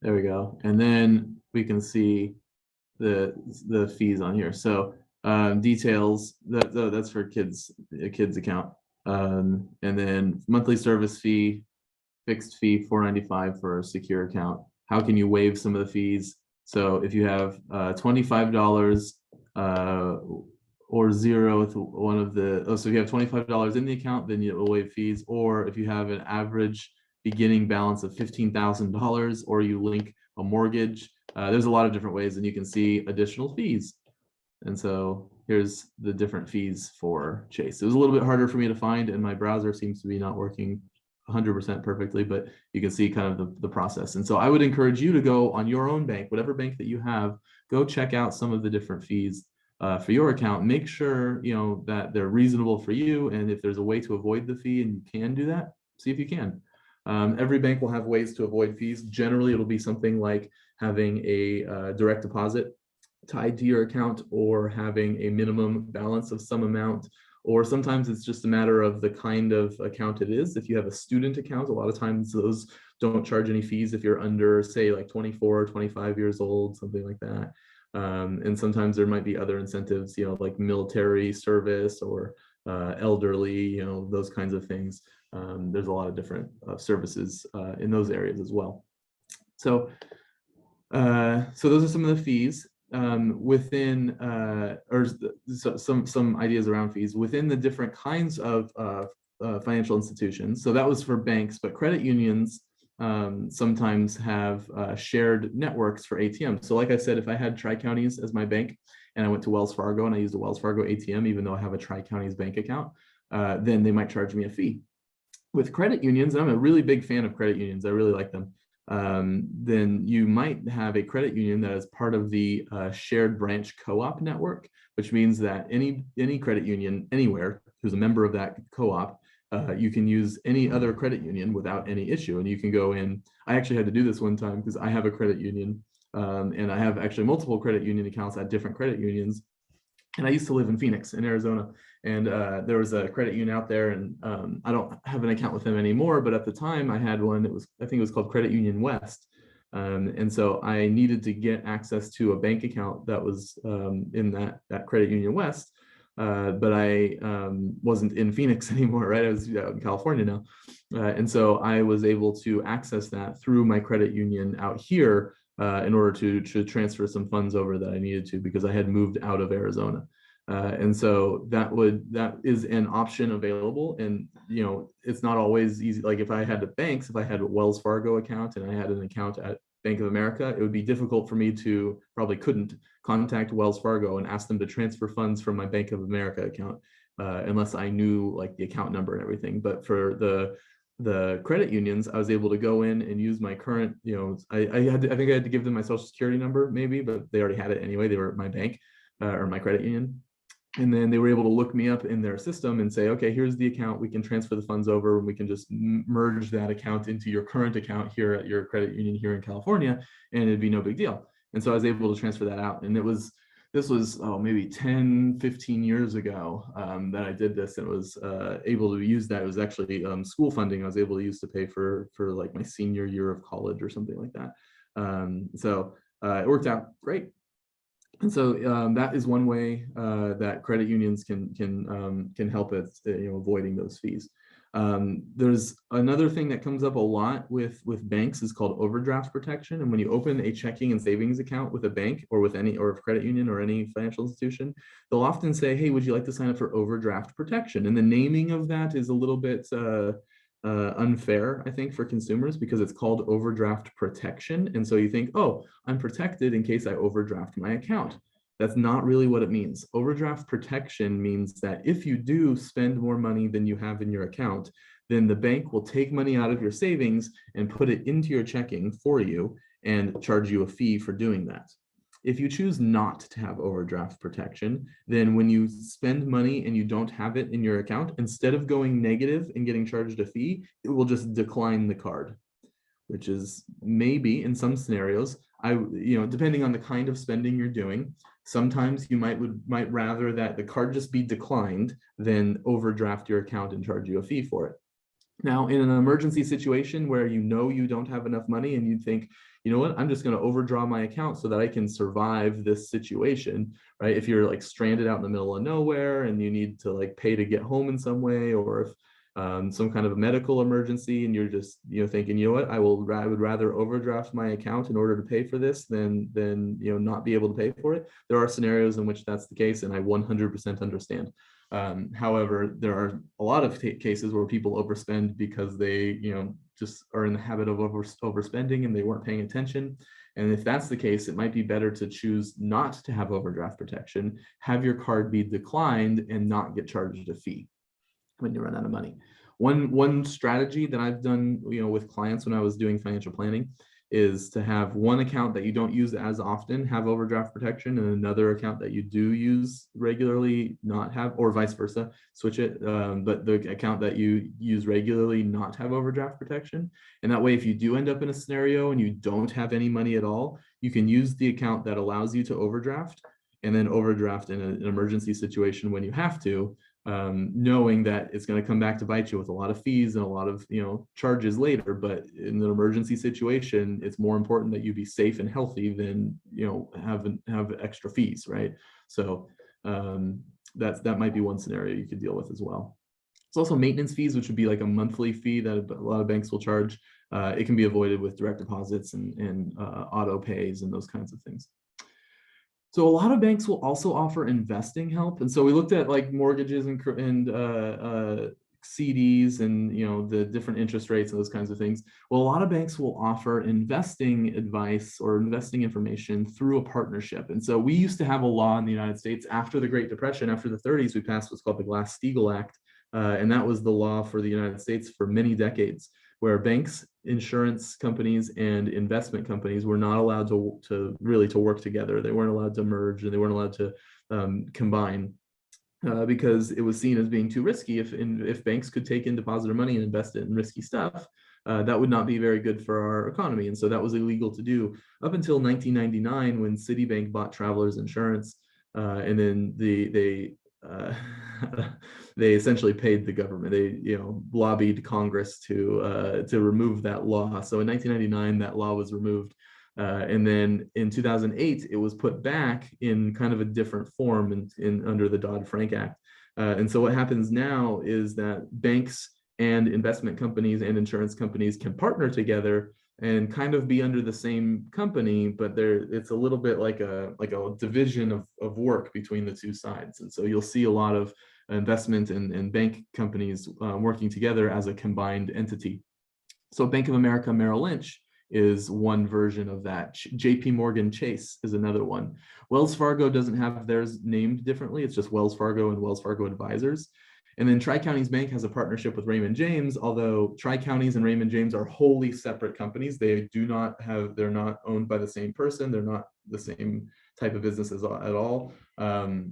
There we go. And then we can see the fees on here. So details, that's for a kid's account. And then monthly service fee, fixed fee, $4.95 for a secure account. How can you waive some of the fees? So if you have $25 or zero with one of the, so if you have $25 in the account, then you will waive fees. Or if you have an average beginning balance of $15,000, or you link a mortgage, there's a lot of different ways, and you can see additional fees. And so here's the different fees for Chase. It was a little bit harder for me to find, and my browser seems to be not working 100% perfectly, but you can see kind of the process. And so I would encourage you to go on your own bank, whatever bank that you have, go check out some of the different fees for your account. Make sure, you know, that they're reasonable for you. And if there's a way to avoid the fee and you can do that, see if you can. Every bank will have ways to avoid fees. Generally, it'll be something like having a direct deposit tied to your account, or having a minimum balance of some amount, or sometimes it's just a matter of the kind of account it is. If you have a student account, a lot of times those don't charge any fees if you're under, say, like 24 or 25 years old, something like that. And sometimes there might be other incentives, you know, like military service or elderly, you know, those kinds of things. There's a lot of different services in those areas as well. So those are some of the fees. Within or some ideas around fees within the different kinds of financial institutions. So that was for banks, but credit unions sometimes have shared networks for ATMs. So like I said, if I had Tri-Counties as my bank and I went to Wells Fargo and I used a Wells Fargo ATM, even though I have a Tri-Counties bank account, then they might charge me a fee. With credit unions, and I'm a really big fan of credit unions, I really like them, then you might have a credit union that is part of the shared branch co-op network, which means that any credit union anywhere who's a member of that co-op, you can use any other credit union without any issue. And you can go in. I actually had to do this one time because I have a credit union, and I have actually multiple credit union accounts at different credit unions. And I used to live in Phoenix, in Arizona, and there was a credit union out there, and I don't have an account with them anymore, but at the time I had one. I think it was called Credit Union West, and so I needed to get access to a bank account that was in that Credit Union West, but I wasn't in Phoenix anymore, right? I was out in California now, and so I was able to access that through my credit union out here, in order to transfer some funds over that I needed to, because I had moved out of Arizona. And so that is an option available. And, it's not always easy. Like if I had a Wells Fargo account and I had an account at Bank of America, it would be difficult for me to, probably couldn't contact Wells Fargo and ask them to transfer funds from my Bank of America account, unless I knew like the account number and everything. But for the credit unions, I was able to go in and use my current, I think I had to give them my social security number maybe, but they already had it anyway. They were at my bank, or my credit union. And then they were able to look me up in their system and say, okay, here's the account. We can transfer the funds over, and we can just merge that account into your current account here at your credit union here in California, and it'd be no big deal. And so I was able to transfer that out. And this was maybe 10, 15 years ago that I did this, and was able to use that. It was actually school funding I was able to use to pay for like my senior year of college or something like that. So it worked out great. And so that is one way that credit unions can help at avoiding those fees. There's another thing that comes up a lot with banks is called overdraft protection. And when you open a checking and savings account with a bank or with a credit union or any financial institution, they'll often say, hey, would you like to sign up for overdraft protection? And the naming of that is a little bit unfair, I think, for consumers, because it's called overdraft protection. And so you think, oh, I'm protected in case I overdraft my account. That's not really what it means. Overdraft protection means that if you do spend more money than you have in your account, then the bank will take money out of your savings and put it into your checking for you and charge you a fee for doing that. If you choose not to have overdraft protection, then when you spend money and you don't have it in your account, instead of going negative and getting charged a fee, it will just decline the card, which is maybe in some scenarios, depending on the kind of spending you're doing, sometimes you might rather that the card just be declined than overdraft your account and charge you a fee for it. Now, in an emergency situation where you don't have enough money and you think, you know what, I'm just going to overdraw my account so that I can survive this situation, right? If you're like stranded out in the middle of nowhere and you need to like pay to get home in some way, or if some kind of a medical emergency and you're just thinking, you know what, I would rather overdraft my account in order to pay for this than not be able to pay for it. There are scenarios in which that's the case, and I 100% understand. However, there are a lot of cases where people overspend because they just are in the habit of overspending and they weren't paying attention. And if that's the case, it might be better to choose not to have overdraft protection, have your card be declined, and not get charged a fee when you run out of money. One strategy that I've done with clients when I was doing financial planning is to have one account that you don't use as often have overdraft protection, and another account that you do use regularly not have, or vice versa, switch it. But the account that you use regularly not have overdraft protection. And that way, if you do end up in a scenario and you don't have any money at all, you can use the account that allows you to overdraft, and then overdraft in an emergency situation when you have to, knowing that it's going to come back to bite you with a lot of fees and a lot of charges later. But in an emergency situation, it's more important that you be safe and healthy than have extra fees, right? So that might be one scenario you could deal with as well. There's also maintenance fees, which would be like a monthly fee that a lot of banks will charge. It can be avoided with direct deposits and auto pays and those kinds of things. So a lot of banks will also offer investing help. And so we looked at like mortgages and CDs and the different interest rates and those kinds of things. Well, a lot of banks will offer investing advice or investing information through a partnership. And so we used to have a law in the United States after the Great Depression. After the 30s, we passed what's called the Glass-Steagall Act. And that was the law for the United States for many decades, where banks, insurance companies, and investment companies were not allowed to really work together. They weren't allowed to merge, and they weren't allowed to combine because it was seen as being too risky. If banks could take in depositor money and invest it in risky stuff, that would not be very good for our economy. And so that was illegal to do up until 1999, when Citibank bought Travelers Insurance, and then they essentially paid the government. They lobbied Congress to remove that law. So in 1999, that law was removed. And then in 2008, it was put back in kind of a different form under the Dodd-Frank Act. And so what happens now is that banks and investment companies and insurance companies can partner together and kind of be under the same company, but it's a little bit like a division of work between the two sides. And so you'll see a lot of investment and bank companies working together as a combined entity. So Bank of America Merrill Lynch is one version of that. JP Morgan Chase is another one. Wells Fargo doesn't have theirs named differently. It's just Wells Fargo and Wells Fargo Advisors. And then Tri-Counties Bank has a partnership with Raymond James, although Tri-Counties and Raymond James are wholly separate companies. They're not owned by the same person. They're not the same type of businesses at all.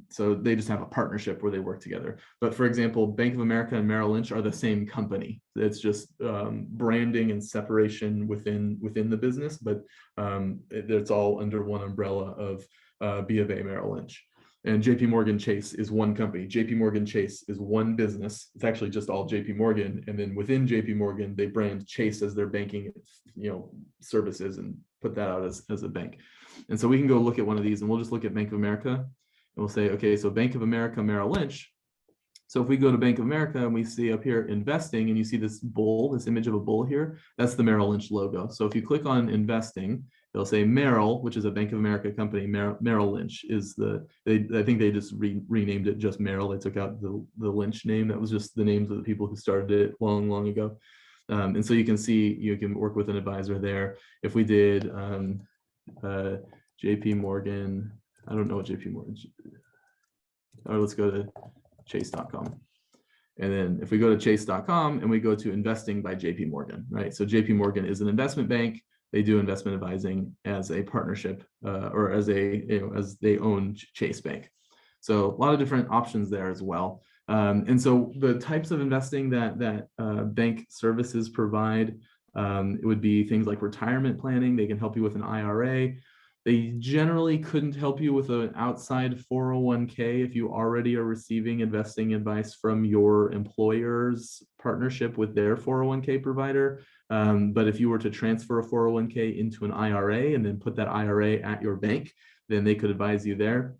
So they just have a partnership where they work together. But for example, Bank of America and Merrill Lynch are the same company. It's just branding and separation within the business, but it's all under one umbrella of B of A Merrill Lynch. And JP Morgan Chase is one company. JP Morgan Chase is one business. It's actually just all JP Morgan. And then within JP Morgan, they brand Chase as their banking, services and put that out as a bank. And so we can go look at one of these, and we'll just look at Bank of America, and we'll say, okay, so Bank of America Merrill Lynch. So if we go to Bank of America and we see up here investing, and you see this bull, this image of a bull here, that's the Merrill Lynch logo. So if you click on investing, they'll say Merrill, which is a Bank of America company. Merrill Lynch is I think they just renamed it just Merrill. They took out the Lynch name. That was just the names of the people who started it long, long ago. And so you can see, you can work with an advisor there. If we did JP Morgan, I don't know what JP Morgan, or let's go to chase.com. And then if we go to chase.com and we go to investing by JP Morgan, right? So JP Morgan is an investment bank. They do investment advising as a partnership or as they own Chase Bank. So a lot of different options there as well. And so the types of investing that bank services provide, it would be things like retirement planning. They can help you with an IRA. They generally couldn't help you with an outside 401k if you already are receiving investing advice from your employer's partnership with their 401k provider. But if you were to transfer a 401k into an IRA and then put that IRA at your bank, then they could advise you there.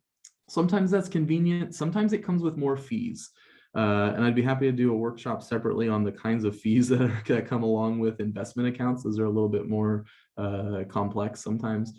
Sometimes that's convenient. Sometimes it comes with more fees. And I'd be happy to do a workshop separately on the kinds of fees that come along with investment accounts. Those are a little bit more complex sometimes.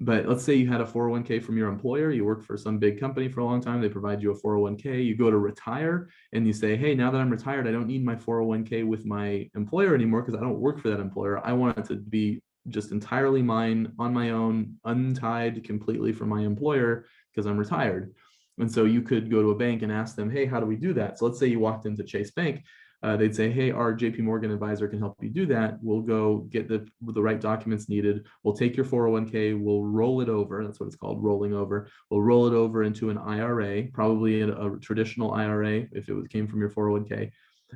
But let's say you had a 401k from your employer, you work for some big company for a long time, they provide you a 401k, you go to retire and you say, hey, now that I'm retired, I don't need my 401k with my employer anymore because I don't work for that employer. I want it to be just entirely mine on my own, untied completely from my employer because I'm retired. And so you could go to a bank and ask them, hey, how do we do that? So let's say you walked into Chase Bank. They'd say, hey, our JP Morgan advisor can help you do that. We'll go get the right documents needed. We'll take your 401k, we'll roll it over. That's what it's called, rolling over. We'll roll it over into an IRA, probably a traditional IRA if it came from your 401k.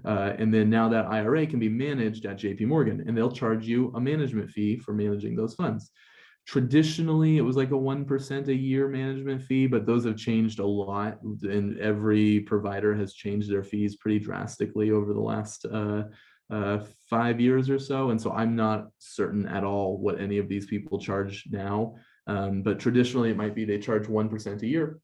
And then now that IRA can be managed at JP Morgan, and they'll charge you a management fee for managing those funds. Traditionally, it was like a 1% a year management fee, but those have changed a lot, and every provider has changed their fees pretty drastically over the last 5 years or so. And so I'm not certain at all what any of these people charge now, but traditionally it might be they charge 1% a year.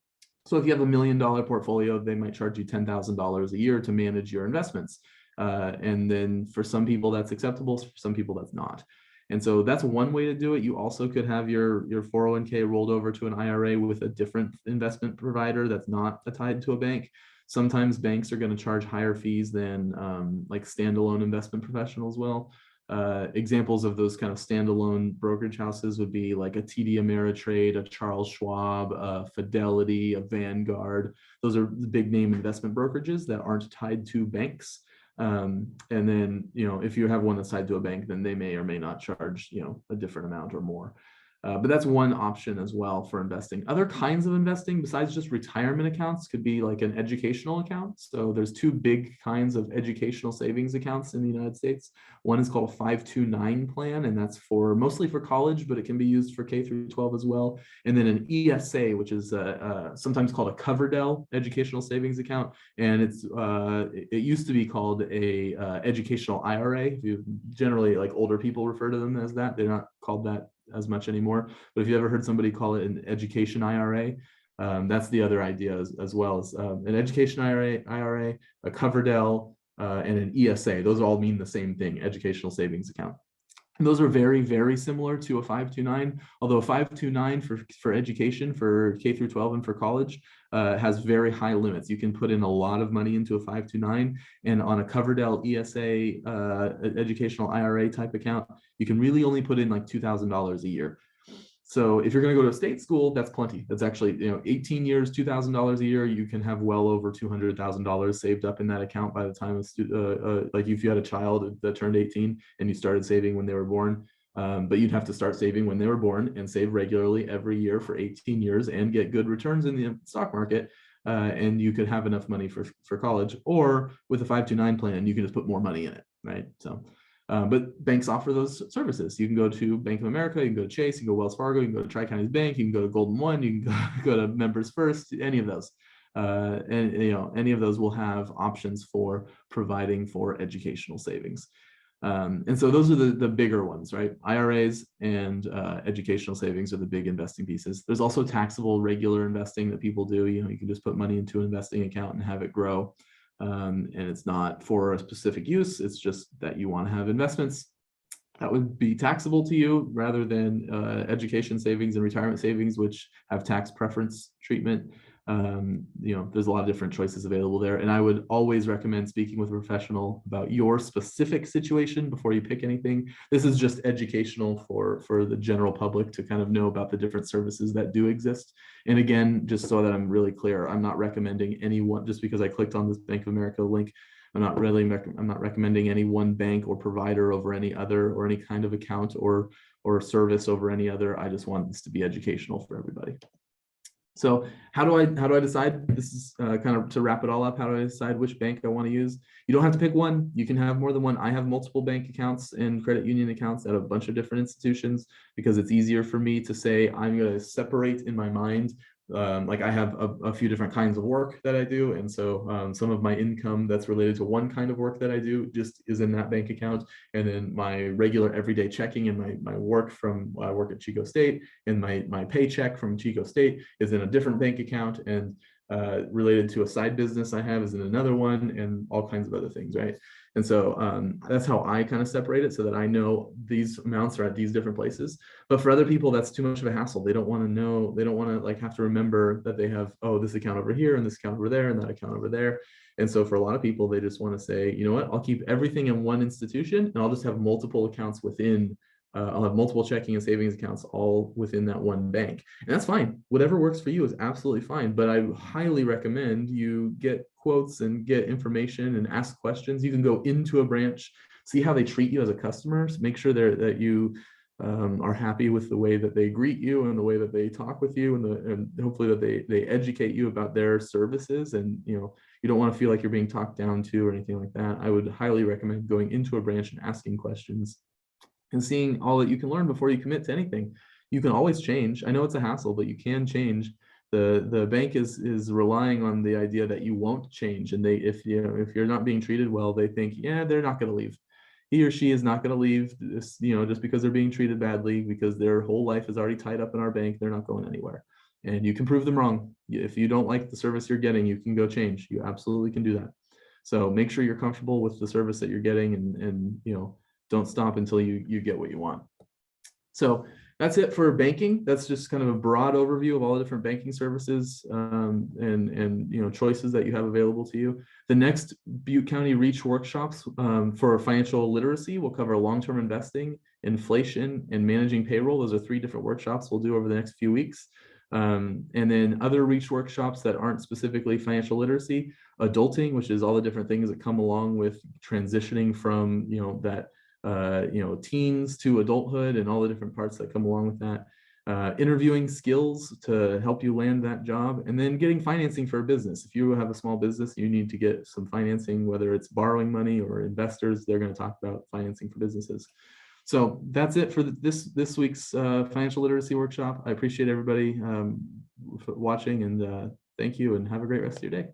So if you have $1 million portfolio, they might charge you $10,000 a year to manage your investments. And then for some people that's acceptable, for some people that's not. And so that's one way to do it. You also could have your 401k rolled over to an IRA with a different investment provider that's not tied to a bank. Sometimes banks are going to charge higher fees than like standalone investment professionals will. Examples of those kind of standalone brokerage houses would be like a TD Ameritrade, a Charles Schwab, a Fidelity, a Vanguard. Those are the big name investment brokerages that aren't tied to banks. And then, if you have one that's tied to a bank, then they may or may not charge, a different amount or more. But that's one option as well for investing. Other kinds of investing besides just retirement accounts could be like an educational account. So there's two big kinds of educational savings accounts in the United States. One is called a 529 plan, and that's mostly for college, but it can be used for K through 12 as well. And then an ESA, which is sometimes called a Coverdell educational savings account, and it used to be called a educational IRA. Generally, like older people refer to them as that. They're not called that as much anymore, but if you ever heard somebody call it an education IRA, that's the other idea as well as an education IRA, a Coverdell, and an ESA. Those all mean the same thing, educational savings account. And those are very, very similar to a 529, although a 529 for education, for K through 12 and for college, has very high limits. You can put in a lot of money into a 529, and on a Coverdell ESA educational IRA type account, you can really only put in like $2,000 a year. So if you're going to go to a state school, that's plenty. That's actually, 18 years, $2,000 a year, you can have well over $200,000 saved up in that account by the time like if you had a child that turned 18 and you started saving when they were born, but you'd have to start saving when they were born and save regularly every year for 18 years and get good returns in the stock market. And you could have enough money for college. Or with a 529 plan, you can just put more money in it, right? So. But banks offer those services. You can go to Bank of America, you can go to Chase, you can go to Wells Fargo, you can go to Tri-Counties Bank, you can go to Golden One, you can go to Members First, any of those. And any of those will have options for providing for educational savings. And so those are the bigger ones, right? IRAs and educational savings are the big investing pieces. There's also taxable regular investing that people do. You can just put money into an investing account and have it grow. And it's not for a specific use. It's just that you want to have investments that would be taxable to you rather than education savings and retirement savings, which have tax preference treatment. There's a lot of different choices available there. And I would always recommend speaking with a professional about your specific situation before you pick anything. This is just educational for the general public to kind of know about the different services that do exist. And again, just so that I'm really clear, I'm not recommending anyone, just because I clicked on this Bank of America link, I'm not recommending any one bank or provider over any other, or any kind of account or service over any other. I just want this to be educational for everybody. So how do I decide? This is kind of to wrap it all up. How do I decide which bank I want to use? You don't have to pick one. You can have more than one. I have multiple bank accounts and credit union accounts at a bunch of different institutions because it's easier for me to say I'm going to separate in my mind. Like I have a few different kinds of work that I do. And so some of my income that's related to one kind of work that I do just is in that bank account. And then my regular everyday checking and my work from I work at Chico State, and my paycheck from Chico State is in a different bank account, and related to a side business I have is in another one, and all kinds of other things, right? And so that's how I kind of separate it, so that I know these amounts are at these different places. But for other people, that's too much of a hassle. They don't want to know, they don't want to like have to remember that they have, oh, this account over here and this account over there and that account over there. And so for a lot of people, they just want to say, you know what, I'll keep everything in one institution and I'll just have multiple accounts within, I'll have multiple checking and savings accounts all within that one bank. And that's fine. Whatever works for you is absolutely fine. But I highly recommend you get quotes and get information and ask questions. You can go into a branch, see how they treat you as a customer, make sure that you are happy with the way that they greet you and the way that they talk with you, and hopefully that they educate you about their services. And you don't want to feel like you're being talked down to or anything like that. I would highly recommend going into a branch and asking questions and seeing all that you can learn before you commit to anything. You can always change. I know it's a hassle, but you can change. The bank is relying on the idea that you won't change, and if you're not being treated well, they think, yeah, they're not going to leave. He or she is not going to leave this, just because they're being treated badly, because their whole life is already tied up in our bank. They're not going anywhere. And you can prove them wrong. If you don't like the service you're getting, you can go change. You absolutely can do that. So make sure you're comfortable with the service that you're getting, and don't stop until you get what you want. So That's it for banking. That's just kind of a broad overview of all the different banking services and choices that you have available to you. The next Butte County Reach workshops for financial literacy will cover long-term investing, inflation, and managing payroll. Those are 3 different workshops we'll do over the next few weeks. And then other Reach workshops that aren't specifically financial literacy, adulting, which is all the different things that come along with transitioning from that teens to adulthood and all the different parts that come along with that. Interviewing skills to help you land that job, and then getting financing for a business. If you have a small business, you need to get some financing, whether it's borrowing money or investors. They're going to talk about financing for businesses. So that's it for this week's financial literacy workshop. I appreciate everybody watching, and thank you, and have a great rest of your day.